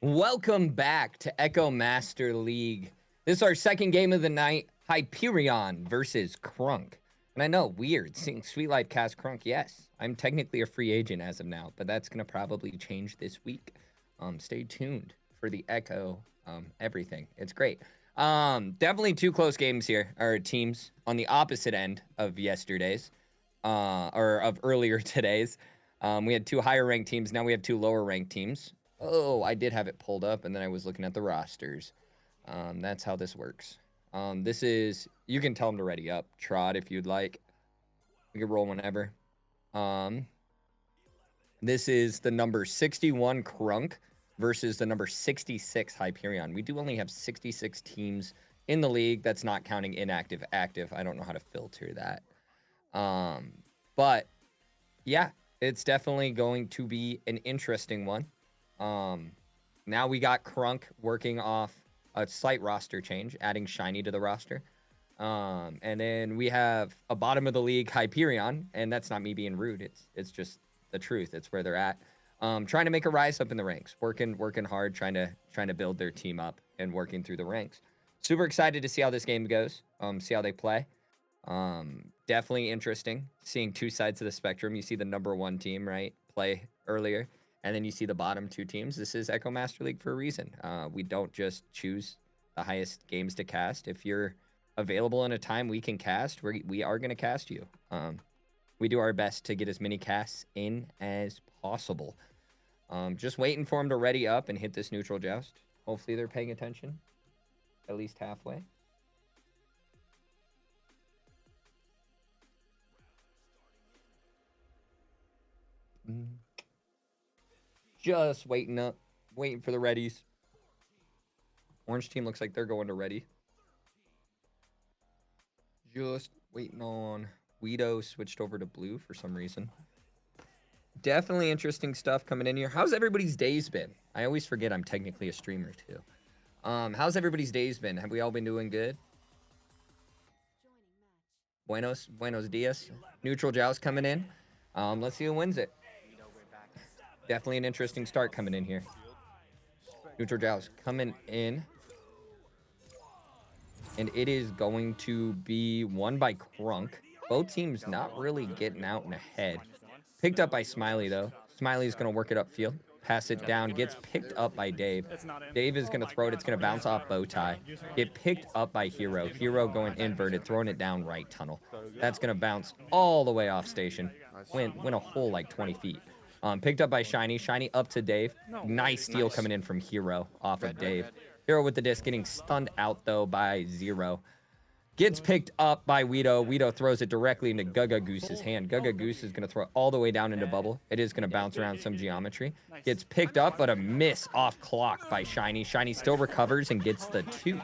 Welcome back to Echo Master League. This is our second game of the night, Hyperion versus CRUNK. And I know, weird, seeing Sweet Life cast CRUNK. Yes, I'm technically a free agent as of now, but that's going to probably change this week. Stay tuned for the Echo everything. It's great. Definitely two close games here, or teams on the opposite end of yesterday's, or of earlier today's. We had two higher ranked teams. Now we have two lower ranked teams. Oh, I did have it pulled up, and then I was looking at the rosters. That's how this works. This is, you can tell them to ready up, Trot, if you'd like. We can roll whenever. This is the number 61 CRUNK versus the number 66 Hyperion. We do only have 66 teams in the league. That's not counting inactive, active. I don't know how to filter that. But, yeah, it's definitely going to be an interesting one. Now we got CRUNK working off a slight roster change, adding Shiny to the roster. And then we have a bottom of the league Hyperion, and that's not me being rude. It's just the truth. It's where they're at. Trying to make a rise up in the ranks, working hard, trying to build their team up and working through the ranks. Super excited to see how this game goes. See how they play. Definitely interesting seeing two sides of the spectrum. You see the number one team, right, play earlier. And then you see the bottom two teams. This is Echo Master League for a reason. We don't just choose the highest games to cast. If you're available in a time we can cast, we are going to cast you. We do our best to get as many casts in as possible. Just waiting for them to ready up and hit this neutral joust. Hopefully they're paying attention, at least halfway. Just waiting for the readies. Orange team looks like they're going to ready. Just waiting on Weedo switched over to blue for some reason. Definitely interesting stuff coming in here. How's everybody's days been? I always forget I'm technically a streamer too. How's everybody's days been? Have we all been doing good? Buenos dias. Neutral joust coming in. Let's see who wins it. Definitely an interesting start coming in here. Neutral joust coming in. And it is going to be won by CRUNK. Both teams not really getting out and ahead. Picked up by Smiley, though. Smiley's going to work it upfield. Pass it down. Gets picked up by Dave. Dave is going to throw it. It's going to bounce off Bowtie. Get picked up by Hero. Hero going inverted, throwing it down right tunnel. That's going to bounce all the way off station. Win a whole like 20 feet. Picked up by Shiny. Shiny up to Dave. Nice steal coming in from Hero off of Dave. Hero with the disc getting stunned out, though, by Zero. Gets picked up by Weedo. Weedo throws it directly into Gaga Goose's hand. Gaga Goose is going to throw it all the way down into Bubble. It is going to bounce around some geometry. Gets picked up, but a miss off clock by Shiny. Shiny still recovers and gets the 2.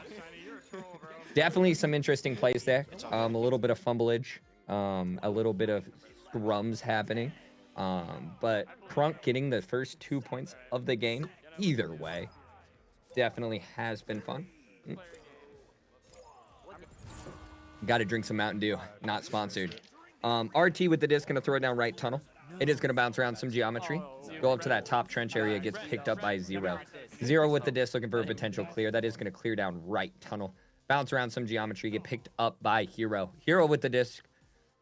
Definitely some interesting plays there. A little bit of fumbleage. A little bit of scrums happening. But CRUNK getting the first 2 points of the game, either way, definitely has been fun. Got to drink some Mountain Dew. Not sponsored. RT with the disc, going to throw it down right tunnel. It is going to bounce around some geometry. Go up to that top trench area. Gets picked up by Zero. Zero with the disc, looking for a potential clear. That is going to clear down right tunnel. Bounce around some geometry. Get picked up by Hero. Hero with the disc,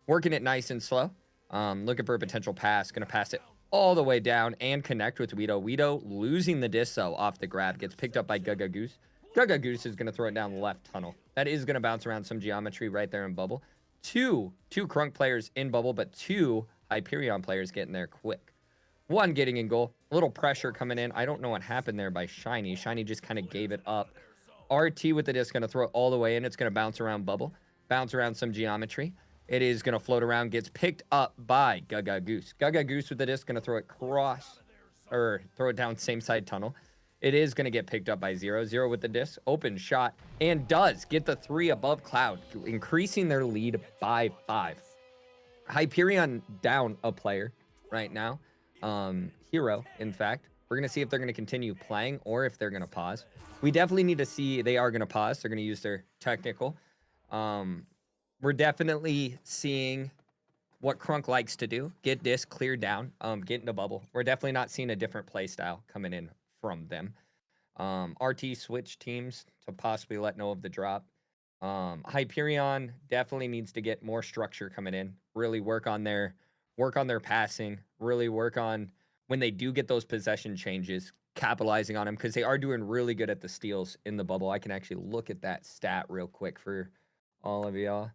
working it nice and slow. Looking for a potential pass. Going to pass it all the way down and connect with Weedo. Weedo losing the disc, though, off the grab. Gets picked up by Gaga Goose. Gaga Goose is going to throw it down the left tunnel. That is going to bounce around some geometry right there in Bubble. Two CRUNK players in Bubble, but 2 Hyperion players getting there quick. 1 getting in goal. A little pressure coming in. I don't know what happened there by Shiny. Shiny just kind of gave it up. RT with the disc, going to throw it all the way in. It's going to bounce around Bubble. Bounce around some geometry. It is going to float around. Gets picked up by Gaga Goose. Gaga Goose with the disc, going to throw it throw it down same side tunnel. It is going to get picked up by Zero. Zero with the disc. Open shot. And does get the 3 above Cloud. Increasing their lead by 5. Hyperion down a player right now. Hero, in fact. We're going to see if they're going to continue playing or if they're going to pause. We definitely need to see they are going to pause. They're going to use their technical. We're definitely seeing what CRUNK likes to do. Get disc cleared down. Get into Bubble. We're definitely not seeing a different play style coming in from them. RT switch teams to possibly let know of the drop. Hyperion definitely needs to get more structure coming in. Really work on their passing. Really work on when they do get those possession changes, capitalizing on them because they are doing really good at the steals in the bubble. I can actually look at that stat real quick for all of y'all.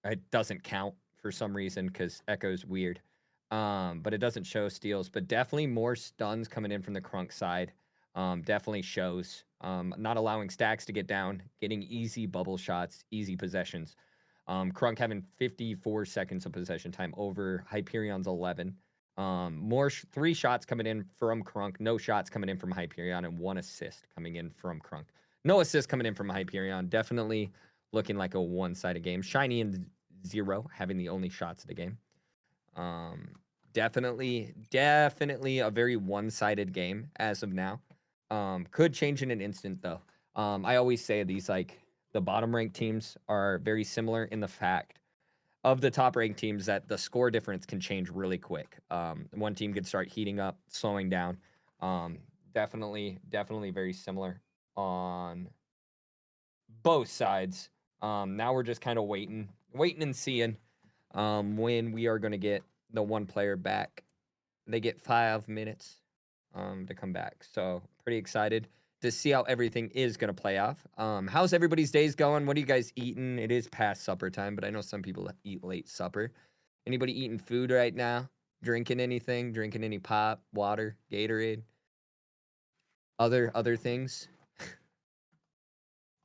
It doesn't count for some reason because Echo's weird. But it doesn't show steals. But definitely more stuns coming in from the CRUNK side. Definitely shows. Not allowing stacks to get down, getting easy bubble shots, easy possessions. CRUNK having 54 seconds of possession time over Hyperion's 11. More 3 shots coming in from CRUNK, no shots coming in from Hyperion, and 1 assist coming in from CRUNK. No assist coming in from Hyperion. Definitely looking like a one-sided game. Shiny and 0 having the only shots of the game. Definitely a very one-sided game as of now. Could change in an instant though. I always say these like the bottom ranked teams are very similar in the fact of the top ranked teams that the score difference can change really quick. One team could start heating up, slowing down. Definitely very similar on both sides. Now we're just kind of waiting and seeing when we are going to get the one player back. They get 5 minutes to come back. So pretty excited to see how everything is going to play off. How's everybody's days going? What are you guys eating? It is past supper time, but I know some people eat late supper. Anybody eating food right now? Drinking anything? Drinking any pop, water, Gatorade? Other things?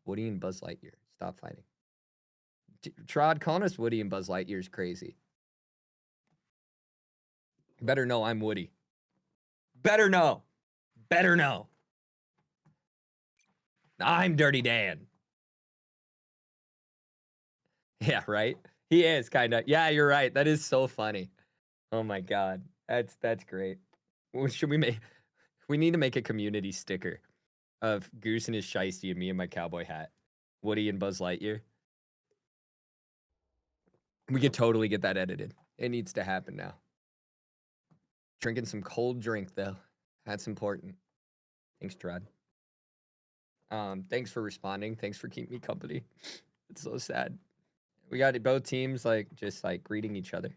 Woody and Buzz Lightyear. Stop fighting. Trod, calling us Woody and Buzz Lightyear is crazy. Better know I'm Woody. Better know. I'm Dirty Dan. Yeah, right? He is kind of. Yeah, you're right. That is so funny. Oh my god. That's great. Should we make We need to make a community sticker of Goose and his shiesty and me in my cowboy hat. Woody and Buzz Lightyear. We could totally get that edited. It needs to happen now. Drinking some cold drink though. That's important. Thanks, Trod. Thanks for responding. Thanks for keeping me company. It's so sad. We got both teams just greeting each other.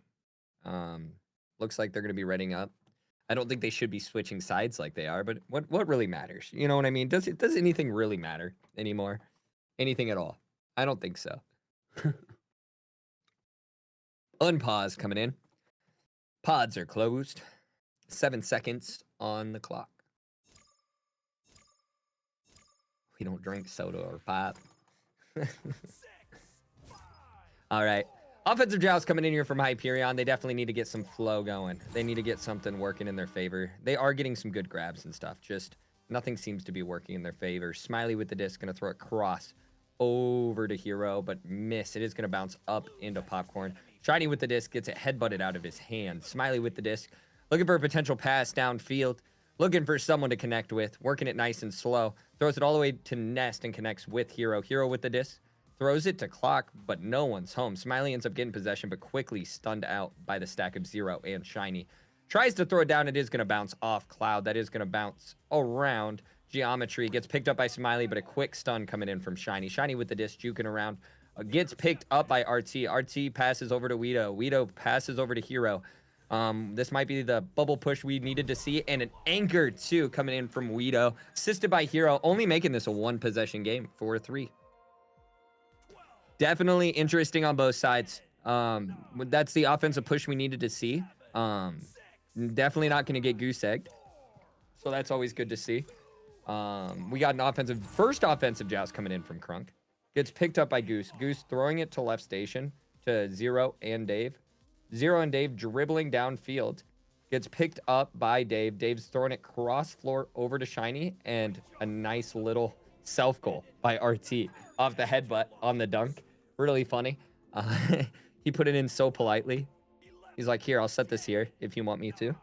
Looks like they're gonna be readying up. I don't think they should be switching sides like they are, but what really matters? You know what I mean? Does anything really matter anymore? Anything at all? I don't think so. Unpause coming in. Pods are closed. 7 seconds on the clock. We don't drink soda or pop. All right. Offensive joust coming in here from Hyperion. They definitely need to get some flow going. They need to get something working in their favor. They are getting some good grabs and stuff. Just nothing seems to be working in their favor. Smiley with the disc. Going to throw it cross over to Hero, but miss. It is going to bounce up into Popcorn. Shiny with the disc. Gets it headbutted out of his hand. Smiley with the disc. Looking for a potential pass downfield. Looking for someone to connect with. Working it nice and slow. Throws it all the way to Nest and connects with Hero. Hero with the disc. Throws it to Clock, but no one's home. Smiley ends up getting possession, but quickly stunned out by the stack of 0 and Shiny. Tries to throw it down. It is going to bounce off Cloud. That is going to bounce around Geometry. Gets picked up by Smiley, but a quick stun coming in from Shiny. Shiny with the disc, juking around. Gets picked up by RT. RT passes over to Weedo. Weedo passes over to Hero. This might be the bubble push we needed to see. And an anchor, too, coming in from Weedo. Assisted by Hero. Only making this a 1-possession game. 4-3. Definitely interesting on both sides. That's the offensive push we needed to see. Definitely not going to get goose egged. So that's always good to see. We got an first offensive joust coming in from CRUNK. Gets picked up by Goose. Goose throwing it to left station to 0 and Dave. 0 and Dave dribbling downfield. Gets picked up by Dave. Dave's throwing it cross floor over to Shiny. And a nice little self goal by RT off the headbutt on the dunk. Really funny. He put it in so politely. He's like, here, I'll set this here if you want me to.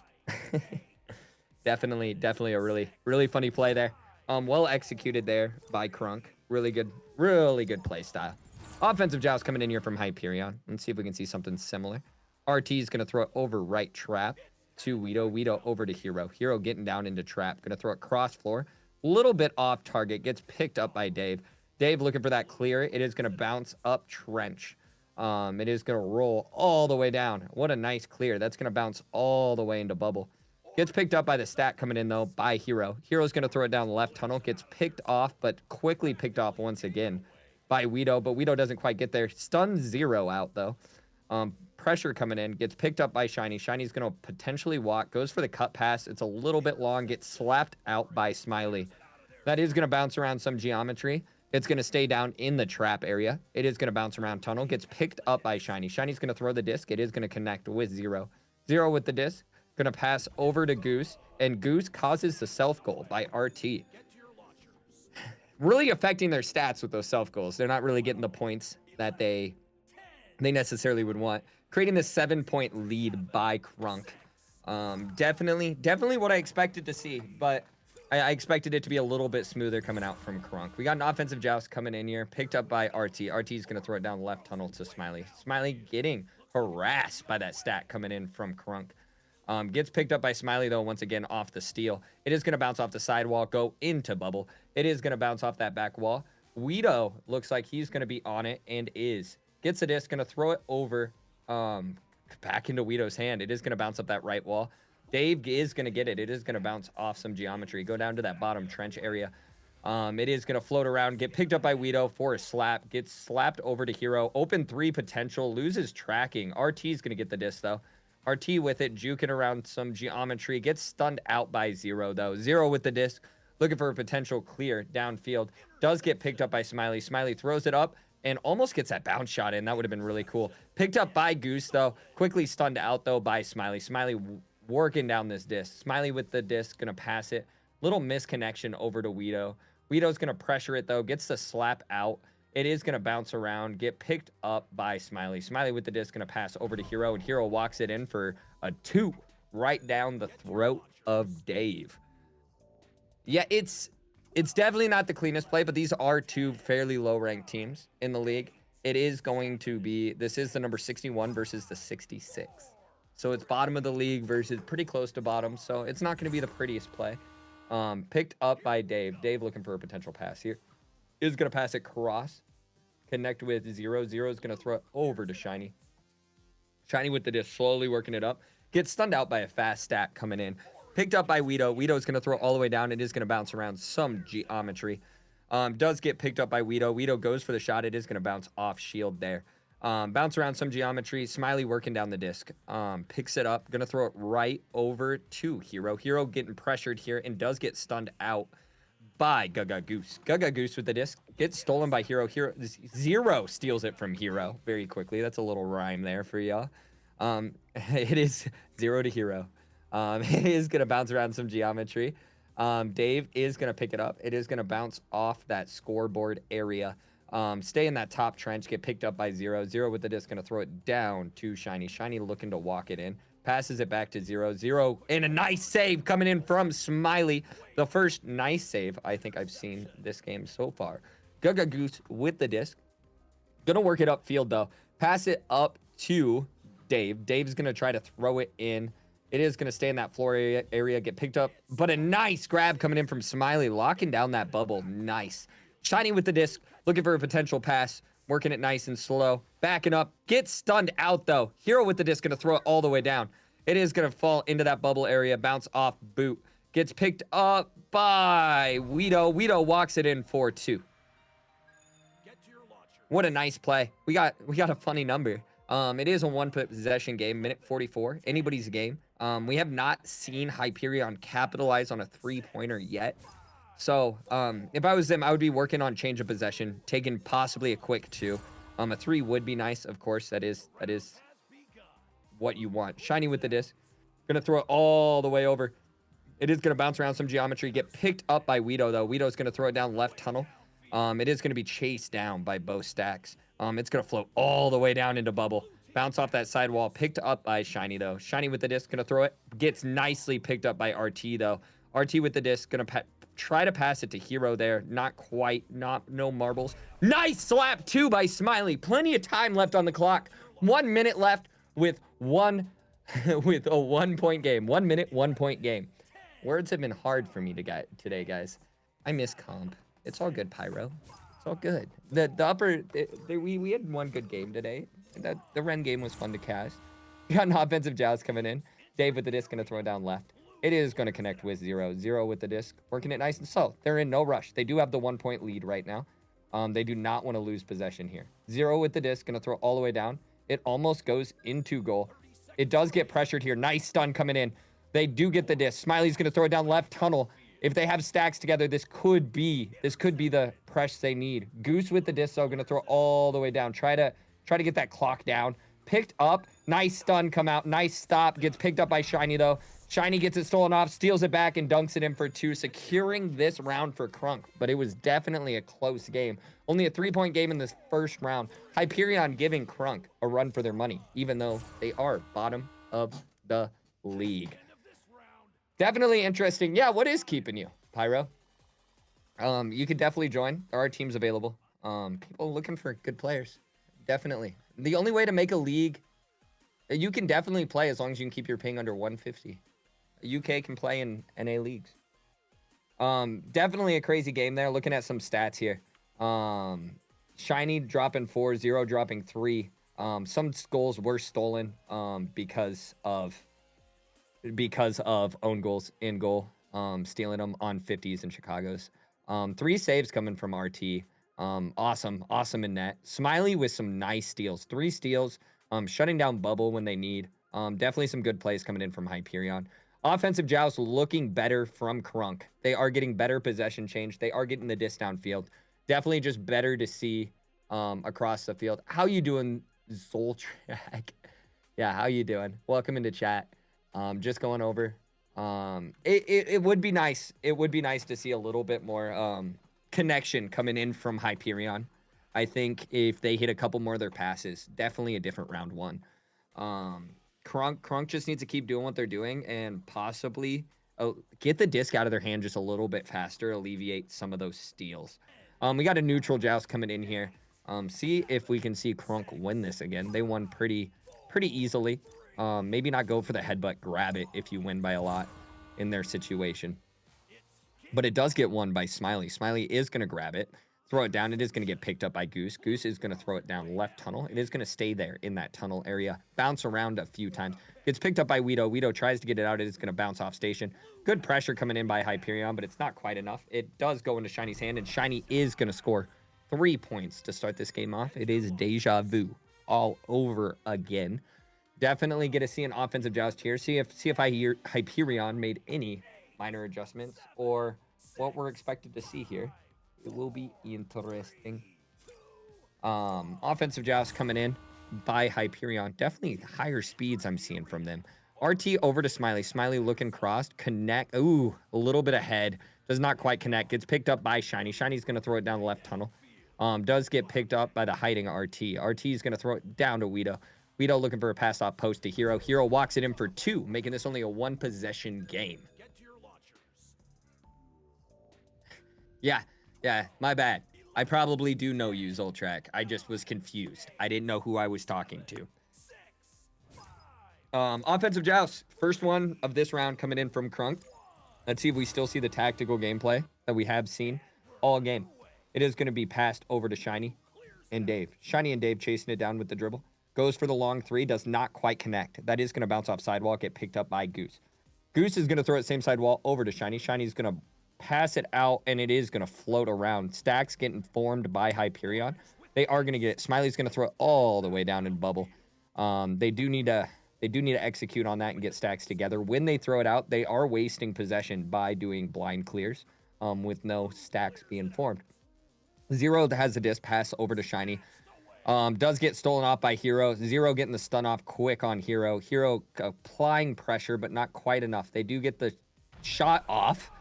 Definitely a really funny play there. Well executed there by CRUNK. Really good play style. Offensive joust coming in here from Hyperion. Let's see if we can see something similar. RT is going to throw it over right trap. to Weedo. Weedo over to Hero. Hero getting down into trap. Gonna throw it cross floor. A little bit off target. Gets picked up by Dave. Dave looking for that clear. It is gonna bounce up trench. It is gonna roll all the way down. What a nice clear. That's gonna bounce all the way into bubble. Gets picked up by the stack coming in, though, by Hero. Hero's going to throw it down the left tunnel. Gets picked off, but quickly picked off once again by Weedo. But Weedo doesn't quite get there. Stun 0 out, though. Pressure coming in. Gets picked up by Shiny. Shiny's going to potentially walk. Goes for the cut pass. It's a little bit long. Gets slapped out by Smiley. That is going to bounce around some geometry. It's going to stay down in the trap area. It is going to bounce around tunnel. Gets picked up by Shiny. Shiny's going to throw the disc. It is going to connect with 0. 0 with the disc. Gonna pass over to Goose, and Goose causes the self goal by RT. Really affecting their stats with those self goals. They're not really getting the points that they necessarily would want. Creating this 7-point lead by CRUNK. Definitely what I expected to see, but I expected it to be a little bit smoother coming out from CRUNK. We got an offensive joust coming in here, picked up by RT. RT's gonna throw it down left tunnel to Smiley. Smiley getting harassed by that stat coming in from CRUNK. Gets picked up by Smiley, though, once again, off the steal. It is going to bounce off the sidewall, go into bubble. It is going to bounce off that back wall. Weedo looks like he's going to be on it and is. Gets a disc, going to throw it over back into Weedo's hand. It is going to bounce up that right wall. Dave is going to get it. It is going to bounce off some geometry. Go down to that bottom trench area. It is going to float around, get picked up by Weedo for a slap. Gets slapped over to Hero. Open 3 potential. Loses tracking. RT is going to get the disc, though. RT with it, juking around some geometry. Gets stunned out by 0, though. 0 with the disc. Looking for a potential clear downfield. Does get picked up by Smiley. Smiley throws it up and almost gets that bounce shot in. That would have been really cool. Picked up by Goose, though. Quickly stunned out, though, by Smiley. Smiley working down this disc. Smiley with the disc. Going to pass it. Little misconnection over to Weedo. Weedo's going to pressure it, though. Gets the slap out. It is going to bounce around, get picked up by Smiley. Smiley with the disc, going to pass over to Hero, and Hero walks it in for a 2 right down the throat of Dave. Yeah, it's definitely not the cleanest play, but these are 2 fairly low-ranked teams in the league. It is going to be, this is the number 61 versus the 66. So it's bottom of the league versus pretty close to bottom, so it's not going to be the prettiest play. Picked up by Dave. Dave looking for a potential pass here. Is going to pass it cross. Connect with 0. 0 is going to throw it over to Shiny. Shiny with the disc, slowly working it up. Gets stunned out by a fast stack coming in. Picked up by Weedo. Weedo is going to throw it all the way down. It is going to bounce around some geometry. Does get picked up by Weedo. Weedo goes for the shot. It is going to bounce off shield there. Bounce around some geometry. Smiley working down the disc. Picks it up. Going to throw it right over to Hero. Hero getting pressured here and does get stunned out by Gaga Goose. Gaga Goose with the disc gets stolen by Hero. 0 steals it from Hero very quickly. That's a little rhyme there for y'all. It is 0 to Hero. It is going to bounce around some geometry. Dave is going to pick it up. It is going to bounce off that scoreboard area. Stay in that top trench. Get picked up by 0. 0 with the disc. Going to throw it down to Shiny. Shiny looking to walk it in. Passes it back to 0. 0 and a nice save coming in from Smiley. The first nice save I think I've seen this game so far. Gaga Goose with the disc. Gonna work it upfield though. Pass it up to Dave. Dave's gonna try to throw it in. It is gonna stay in that floor area, get picked up. But a nice grab coming in from Smiley, locking down that bubble. Nice. Shiny with the disc, looking for a potential pass. Working it nice and slow. Backing up. Gets stunned out, though. Hero with the disc. Going to throw it all the way down. It is going to fall into that bubble area. Bounce off boot. Gets picked up by Weedo. Weedo walks it in for 2. What a nice play. We got a funny number. It is a 1-possession game. Minute 44. Anybody's game. We have not seen Hyperion capitalize on a 3-pointer yet. So, if I was them, I would be working on change of possession, taking possibly a quick 2. A 3 would be nice, of course. That is what you want. Shiny with the disc. Gonna throw it all the way over. It is gonna bounce around some geometry. Get picked up by Weedo, though. Weedo's gonna throw it down left tunnel. It is gonna be chased down by both stacks. It's gonna float all the way down into bubble. Bounce off that sidewall. Picked up by Shiny, though. Shiny with the disc. Gonna throw it. Gets nicely picked up by RT, though. RT with the disc. Gonna try to pass it to Hero there. Not quite. No marbles. Nice slap, 2 by Smiley. Plenty of time left on the clock. 1 minute left with 1 with a 1-point game. 1 minute, 1-point game. Words have been hard for me today, guys. I miss comp. It's all good, Pyro. It's all good. We had one good game today. The Ren game was fun to cast. We got an offensive joust coming in. Dave with the disc gonna throw it down left. It is gonna connect with 0. 0 with the disc, working it nice and slow. They're in no rush. They do have the 1-point lead right now. They do not want to lose possession here. 0 with the disc, gonna throw all the way down. It almost goes into goal. It does get pressured here. Nice stun coming in. They do get the disc. Smiley's gonna throw it down left tunnel. If they have stacks together, this could be the press they need. Goose with the disc, though, gonna throw all the way down. Try to get that clock down. Picked up. Nice stun come out. Nice stop. Gets picked up by Shiny, though. Shiny gets it stolen off, steals it back, and dunks it in for 2, securing this round for CRUNK. But it was definitely a close game. Only a 3-point game in this first round. Hyperion giving CRUNK a run for their money, even though they are bottom of the league. Definitely interesting. Yeah, what is keeping you, Pyro? You could definitely join. There are teams available. People looking for good players. Definitely. The only way to make a league, you can definitely play as long as you can keep your ping under 150. UK can play in NA leagues. Definitely a crazy game there. Looking at some stats here. Shiny dropping 4, 0 dropping 3. Some goals were stolen because of own goals in goal, stealing them on 50s and Chicago's. 3 saves coming from RT. Awesome in net. Smiley with some nice steals. 3 steals, shutting down bubble when they need. Definitely some good plays coming in from Hyperion. Offensive joust looking better from CRUNK. They are getting better possession change. They are getting the disc downfield. Definitely just better to see across the field. How you doing, Zoltrak? Yeah, how you doing? Welcome into chat. Just going over. It would be nice. It would be nice to see a little bit more connection coming in from Hyperion. I think if they hit a couple more of their passes, definitely a different round 1. CRUNK just needs to keep doing what they're doing and possibly get the disc out of their hand just a little bit faster, alleviate some of those steals. We got a neutral joust coming in here. See if we can see CRUNK win this again. They won pretty easily. Maybe not go for the headbutt, grab it if you win by a lot in their situation. But it does get won by Smiley. Smiley is going to grab it, throw it down. It is going to get picked up by Goose. Goose is going to throw it down left tunnel. It is going to stay there in that tunnel area, bounce around a few times. Gets picked up by Weedo. Weedo tries to get it out. It is going to bounce off station. Good pressure coming in by Hyperion, but it's not quite enough. It does go into Shiny's hand, and Shiny is going to score 3 points to start this game off. It is deja vu all over again. Definitely get to see an offensive joust here. See if Hyperion made any minor adjustments or what we're expected to see here. It will be interesting. Offensive joust coming in by Hyperion. Definitely higher speeds I'm seeing from them. RT over to Smiley. Smiley looking crossed. Connect. Ooh, a little bit ahead. Does not quite connect. Gets picked up by Shiny. Shiny's going to throw it down the left tunnel. Does get picked up by the hiding RT. RT is going to throw it down to Weedo. Weedo looking for a pass off post to Hero. Hero walks it in for 2, making this only a 1-possession game. Yeah, my bad. I probably do know you, Zoltrak. I just was confused. I didn't know who I was talking to. Offensive joust. First one of this round coming in from CRUNK. Let's see if we still see the tactical gameplay that we have seen all game. It is going to be passed over to Shiny and Dave. Shiny and Dave chasing it down with the dribble. Goes for the long 3. Does not quite connect. That is going to bounce off sidewall. Get picked up by Goose. Goose is going to throw it same sidewall over to Shiny. Shiny's going to pass it out, and it is going to float around. Stacks getting formed by Hyperion. They are going to get it. Smiley's going to throw it all the way down in bubble. They do need to execute on that and get stacks together. When they throw it out, they are wasting possession by doing blind clears with no stacks being formed. 0 has the disc pass over to Shiny. Does get stolen off by Hero. 0 getting the stun off quick on Hero. Hero applying pressure, but not quite enough. They do get the shot off.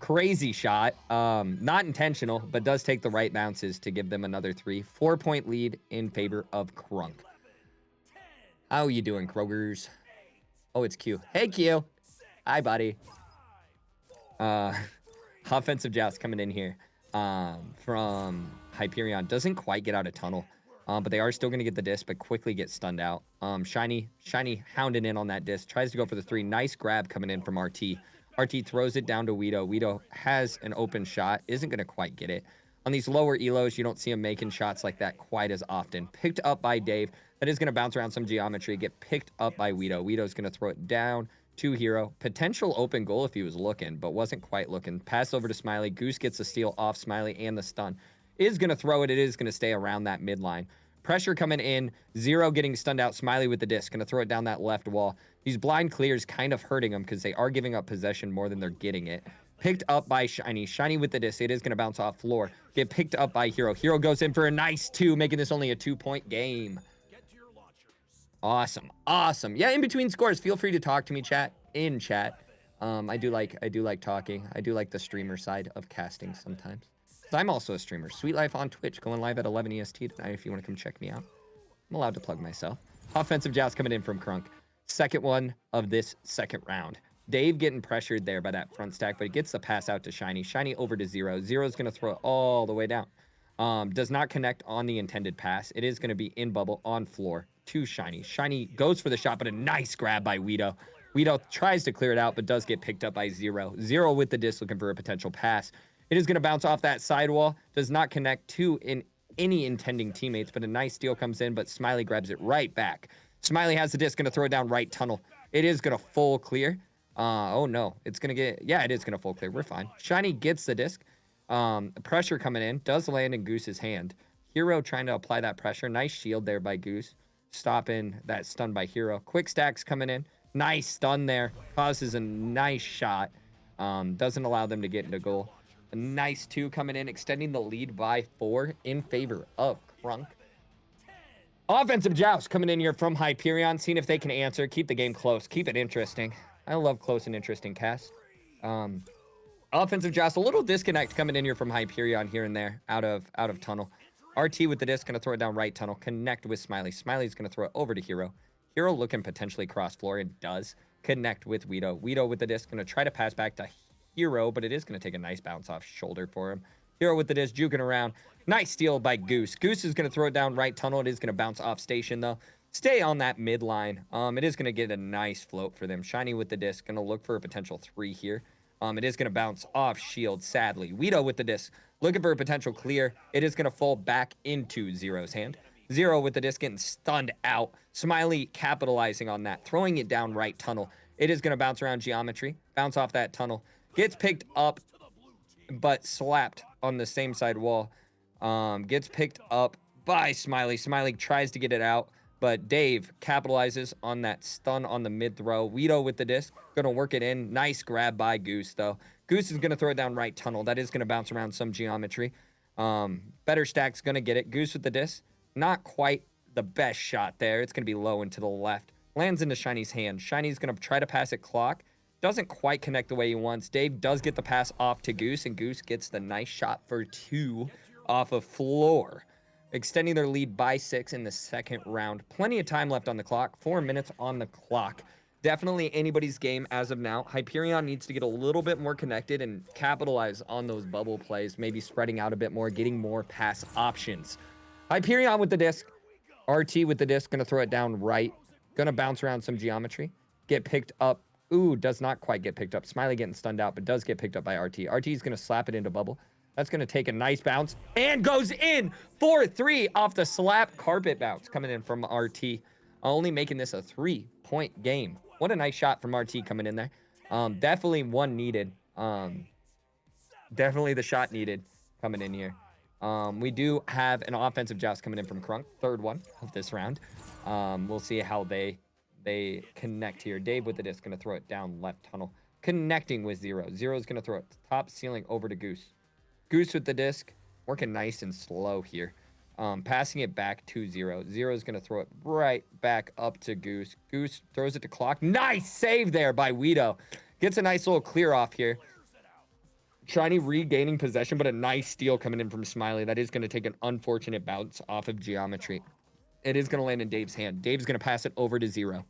Crazy shot. Not intentional, but does take the right bounces to give them another 3. 4-point lead in favor of CRUNK. How you doing, Krogers? Oh, it's Q. Hey, Q. Hi, buddy. Offensive joust coming in here from Hyperion. Doesn't quite get out of tunnel. But they are still going to get the disc, but quickly get stunned out. Shiny hounding in on that disc. Tries to go for the 3. Nice grab coming in from RT. RT throws it down to Weedo. Weedo has an open shot. Isn't going to quite get it. On these lower elos, you don't see him making shots like that quite as often. Picked up by Dave. That is going to bounce around some geometry. Get picked up by Weedo. Weedo's going to throw it down to Hero. Potential open goal if he was looking, but wasn't quite looking. Pass over to Smiley. Goose gets the steal off Smiley and the stun. Is going to throw it. It is going to stay around that midline. Pressure coming in. Zero getting stunned out. Smiley with the disc. Going to throw it down that left wall. These blind clears kind of hurting them because they are giving up possession more than they're getting it. Picked up by Shiny. Shiny with the disc. It is going to bounce off floor. Get picked up by Hero. Hero goes in for a nice 2, making this only a 2-point game. Awesome. Awesome. Yeah, in between scores, feel free to talk to me, chat. In chat. I do like talking. I do like the streamer side of casting sometimes. I'm also a streamer. Sweet Life on Twitch, going live at 11 EST tonight if you want to come check me out. I'm allowed to plug myself. Offensive joust coming in from CRUNK. Second one of this second round. Dave getting pressured there by that front stack, but he gets the pass out to Shiny. Shiny over to Zero. Zero's going to throw it all the way down. Does not connect on the intended pass. It is going to be in bubble on floor to Shiny. Shiny goes for the shot, but a nice grab by Weedo. Weedo tries to clear it out, but does get picked up by Zero. Zero with the disc looking for a potential pass. It is going to bounce off that sidewall. Does not connect to any intending teammates, but a nice steal comes in, but Smiley grabs it right back. Smiley has the disc, going to throw it down right tunnel. It is going to full clear. Oh, no. It's going to get... Yeah, it is going to full clear. We're fine. Shiny gets the disc. Pressure coming in. Does land in Goose's hand. Hero trying to apply that pressure. Nice shield there by Goose. Stopping that stun by Hero. Quick stacks coming in. Nice stun there. Causes a nice shot. Doesn't allow them to get into goal. A nice 2 coming in, extending the lead by 4 in favor of CRUNK. Offensive joust coming in here from Hyperion, seeing if they can answer. Keep the game close. Keep it interesting. I love close and interesting casts. Offensive joust, a little disconnect coming in here from Hyperion here and there, out of tunnel. RT with the disc, going to throw it down right tunnel. Connect with Smiley. Smiley's going to throw it over to Hero. Hero looking potentially cross floor. It does connect with Weedo. Weedo with the disc, going to try to pass back to Hero, but it is going to take a nice bounce off shoulder for him. Hero with the disc, juking around. Nice steal by Goose. Goose is going to throw it down right tunnel. It is going to bounce off station, though. Stay on that midline. It is going to get a nice float for them. Shiny with the disc, going to look for a potential 3 here. It is going to bounce off shield, sadly. Weedo with the disc, looking for a potential clear. It is going to fall back into Zero's hand. Zero with the disc getting stunned out. Smiley capitalizing on that, throwing it down right tunnel. It is going to bounce around geometry, bounce off that tunnel. Gets picked up, but slapped on the same side wall. Gets picked up by Smiley. Smiley tries to get it out, but Dave capitalizes on that stun on the mid throw. Weedo with the disc, going to work it in. Nice grab by Goose, though. Goose is going to throw it down right tunnel. That is going to bounce around some geometry. Better stack's going to get it. Goose with the disc, not quite the best shot there. It's going to be low and to the left. Lands into Shiny's hand. Shiny's going to try to pass it clock. Doesn't quite connect the way he wants. Dave does get the pass off to Goose, and Goose gets the nice shot for 2 off of floor, extending their lead by 6 in the second round. Plenty of time left on the clock. 4 minutes on the clock. Definitely anybody's game as of now. Hyperion needs to get a little bit more connected and capitalize on those bubble plays, maybe spreading out a bit more, getting more pass options. Hyperion with the disc. RT with the disc, going to throw it down right. Going to bounce around some geometry. Get picked up. Ooh, does not quite get picked up. Smiley getting stunned out, but does get picked up by RT. RT is going to slap it into bubble. That's going to take a nice bounce and goes in 4-3 off the slap carpet bounce coming in from RT. Only making this a 3-point game. What a nice shot from RT coming in there. Definitely one needed. Definitely the shot needed coming in here. We do have an offensive joust coming in from CRUNK. Third one of this round. We'll see how they connect here. Dave with the disc, going to throw it down left tunnel. Connecting with Zero. Zero's going to throw it top ceiling over to Goose. Goose with the disc, working nice and slow here. Passing it back to Zero. Zero's going to throw it right back up to Goose. Goose throws it to clock. Nice save there by Weedo. Gets a nice little clear off here. Shiny regaining possession, but a nice steal coming in from Smiley. That is going to take an unfortunate bounce off of geometry. It is going to land in Dave's hand. Dave's going to pass it over to Zero.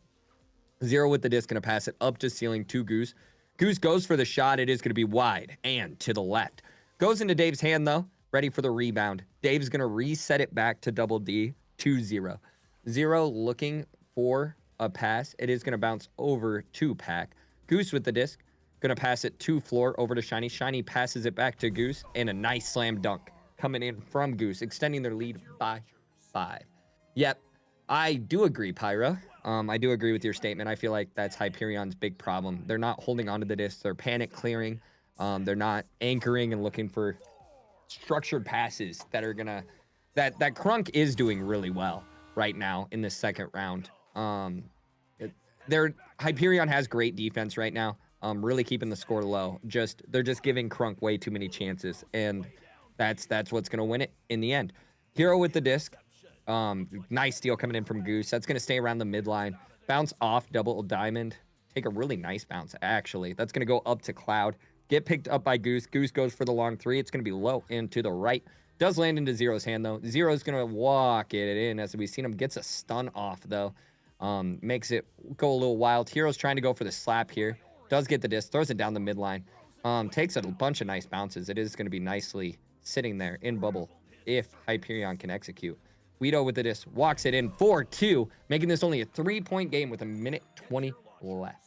Zero with the disc, going to pass it up to ceiling to Goose. Goose goes for the shot. It is going to be wide and to the left. Goes into Dave's hand, though. Ready for the rebound. Dave's going to reset it back to Double D. to 0. 0 looking for a pass. It is going to bounce over to Pack. Goose with the disc. Going to pass it to Floor over to Shiny. Shiny passes it back to Goose. And a nice slam dunk coming in from Goose, extending their lead by 5. Yep, I do agree, Pyra. I do agree with your statement. I feel like that's Hyperion's big problem. They're not holding onto the disc. They're panic clearing. They're not anchoring and looking for structured passes that are gonna that CRUNK is doing really well right now in this second round. Hyperion has great defense right now. Really keeping the score low. They're just giving CRUNK way too many chances, and that's what's gonna win it in the end. Hero with the disc. Nice steal coming in from Goose. That's gonna stay around the midline. Bounce off double diamond. Take a really nice bounce, actually. That's gonna go up to Cloud. Get picked up by Goose. Goose goes for the long 3. It's going to be low and to the right. Does land into Zero's hand, though. Zero's going to walk it in. As we've seen him, gets a stun off, though. Makes it go a little wild. Hero's trying to go for the slap here. Does get the disc. Throws it down the midline. Takes a bunch of nice bounces. It is going to be nicely sitting there in bubble if Hyperion can execute. Guido with the disc. Walks it in 4-2. Making this only a 3-point game with a minute 20 left.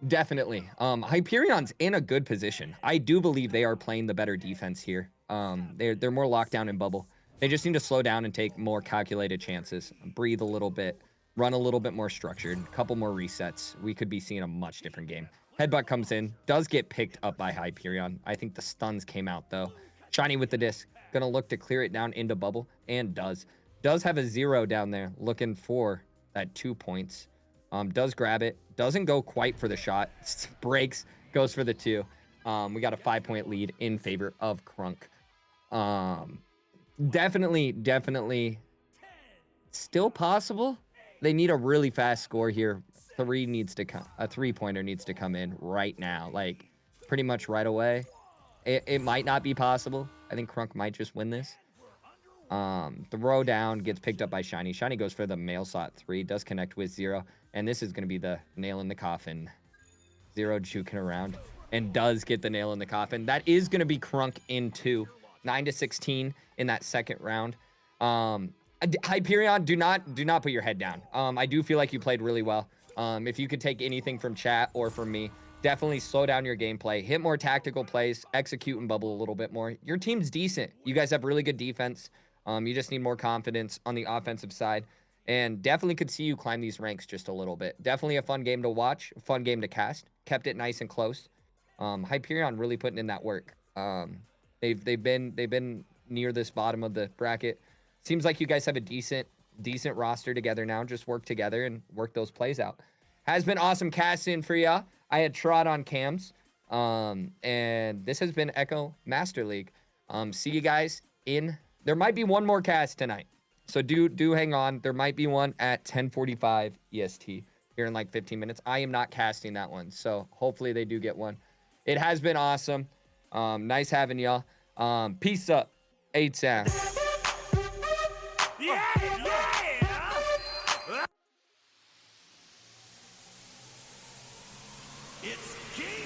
Definitely. Hyperion's in a good position. I do believe they are playing the better defense here. They're more locked down in bubble. They just need to slow down and take more calculated chances. Breathe a little bit. Run a little bit more structured. A couple more resets. We could be seeing a much different game. Headbutt comes in. Does get picked up by Hyperion. I think the stuns came out, though. Shiny with the disc. Gonna look to clear it down into bubble. And does. Does have a 0 down there. Looking for that 2 points. Does grab it. Doesn't go quite for the shot. Breaks. Goes for the 2. We got a 5-point lead in favor of CRUNK. Definitely still possible. They need a really fast score here. A 3-pointer needs to come in right now. Like, pretty much right away. It might not be possible. I think CRUNK might just win this. Throw down, gets picked up by Shiny. Shiny goes for the mail slot 3, does connect with 0, and this is going to be the nail in the coffin. 0 juking around, and does get the nail in the coffin. That is going to be CRUNK in 2, 9-16 in that second round. Hyperion, do not put your head down. I do feel like you played really well. If you could take anything from chat or from me, definitely slow down your gameplay, hit more tactical plays, execute and bubble a little bit more. Your team's decent. You guys have really good defense. You just need more confidence on the offensive side, and definitely could see you climb these ranks just a little bit. Definitely a fun game to watch, a fun game to cast. Kept it nice and close. Hyperion really putting in that work. They've been near this bottom of the bracket. Seems like you guys have a decent roster together now. Just work together and work those plays out. Has been awesome casting for ya. I had Trot on cams, and this has been Echo Master League. See you guys in. There might be one more cast tonight, so do hang on. There might be one at 10:45 EST here in like 15 minutes. I am not casting that one, so hopefully they do get one. It has been awesome. Nice having y'all. Peace up. 8 sound. Yeah! It's King!